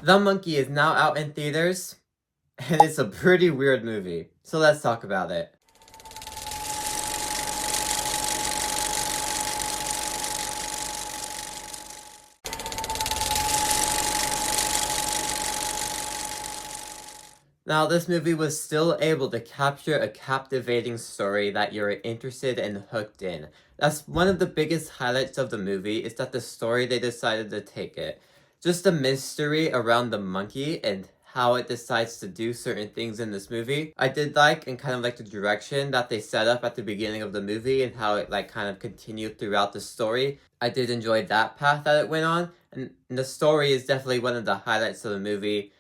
The Monkey is now out in theaters, and it's a pretty weird movie. So let's talk about it. Now, this movie was still able to capture a captivating story that you're interested and hooked in. That's one of the biggest highlights of the movie, is that the story they decided to take it. Just the mystery around the monkey and how it decides to do certain things in this movie. I did like and kind of like the direction that they set up at the beginning of the movie and how it like kind of continued throughout the story. I did enjoy that path that it went on, and the story is definitely one of the highlights of the movie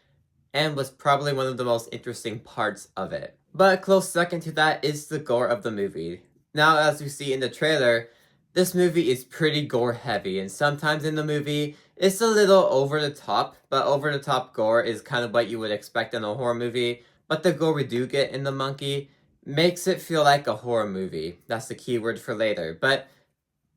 and was probably one of the most interesting parts of it. But a close second to that is the gore of the movie. Now, as we see in the trailer, this movie is pretty gore heavy, and sometimes in the movie, it's a little over the top, but over the top gore is kind of what you would expect in a horror movie. But the gore we do get in The Monkey makes it feel like a horror movie. That's the key word for later. But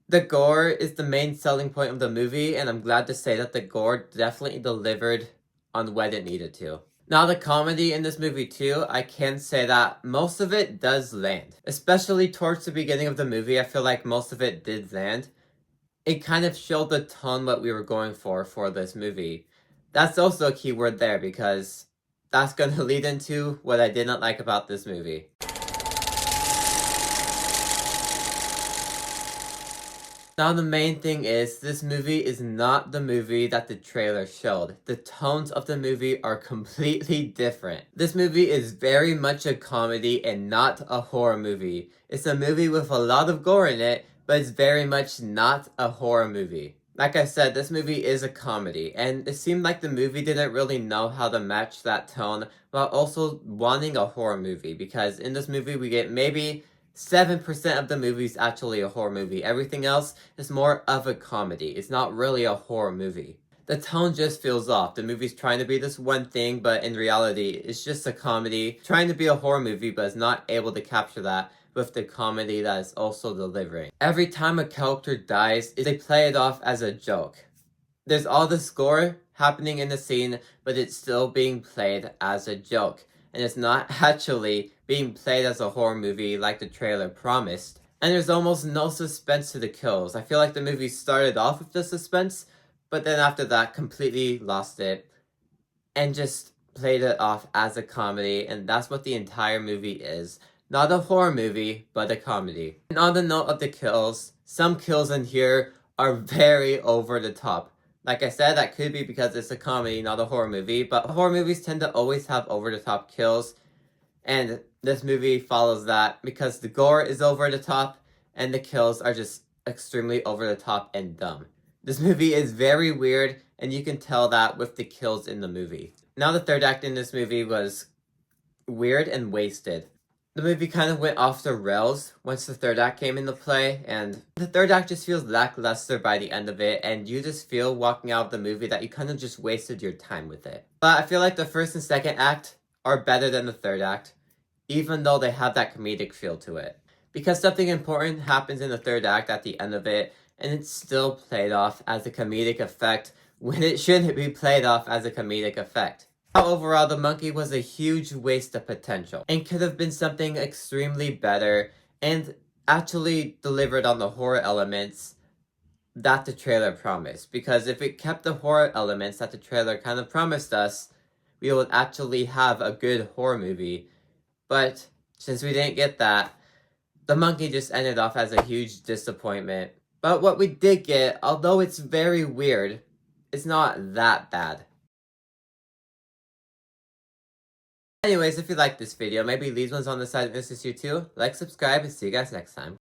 the gore is the main selling point of the movie, and I'm glad to say that the gore definitely delivered on what it needed to. Now, the comedy in this movie too, I can say that most of it does land. Especially towards the beginning of the movie, I feel like most of it did land. It kind of showed the tone what we were going for this movie. That's also a key word there, because that's going to lead into what I did not like about this movie. Now, the main thing is, this movie is not the movie that the trailer showed. The tones of the movie are completely different. This movie is very much a comedy and not a horror movie. It's a movie with a lot of gore in it, but it's very much not a horror movie. Like I said, this movie is a comedy, and it seemed like the movie didn't really know how to match that tone while also wanting a horror movie, because in this movie we get maybe 7% of the movie is actually a horror movie. Everything else is more of a comedy. It's not really a horror movie. The tone just feels off. The movie's trying to be this one thing, but in reality, it's just a comedy. Trying to be a horror movie, but is not able to capture that with the comedy that is also delivering. Every time a character dies, they play it off as a joke. There's all this gore happening in the scene, but it's still being played as a joke. And it's not actually being played as a horror movie like the trailer promised. And there's almost no suspense to the kills. I feel like the movie started off with the suspense, but then after that completely lost it and just played it off as a comedy, and that's what the entire movie is. Not a horror movie, but a comedy. And on the note of the kills, some kills in here are very over the top. Like I said, that could be because it's a comedy, not a horror movie, but horror movies tend to always have over-the-top kills, and this movie follows that because the gore is over the top, and the kills are just extremely over the top and dumb. This movie is very weird, and you can tell that with the kills in the movie. Now, the third act in this movie was weird and wasted. The movie kind of went off the rails once the third act came into play, and the third act just feels lackluster by the end of it, and you just feel walking out of the movie that you kind of just wasted your time with it. But I feel like the first and second act are better than the third act, even though they have that comedic feel to it. Because something important happens in the third act at the end of it, and it's still played off as a comedic effect when it shouldn't be played off as a comedic effect. Overall, The Monkey was a huge waste of potential and could have been something extremely better and actually delivered on the horror elements that the trailer promised. Because if it kept the horror elements that the trailer kind of promised us, we would actually have a good horror movie. But since we didn't get that, The Monkey just ended off as a huge disappointment. But what we did get, although it's very weird, it's not that bad. Anyways, if you liked this video, maybe leave ones on the side of this you too. Like, subscribe, and see you guys next time.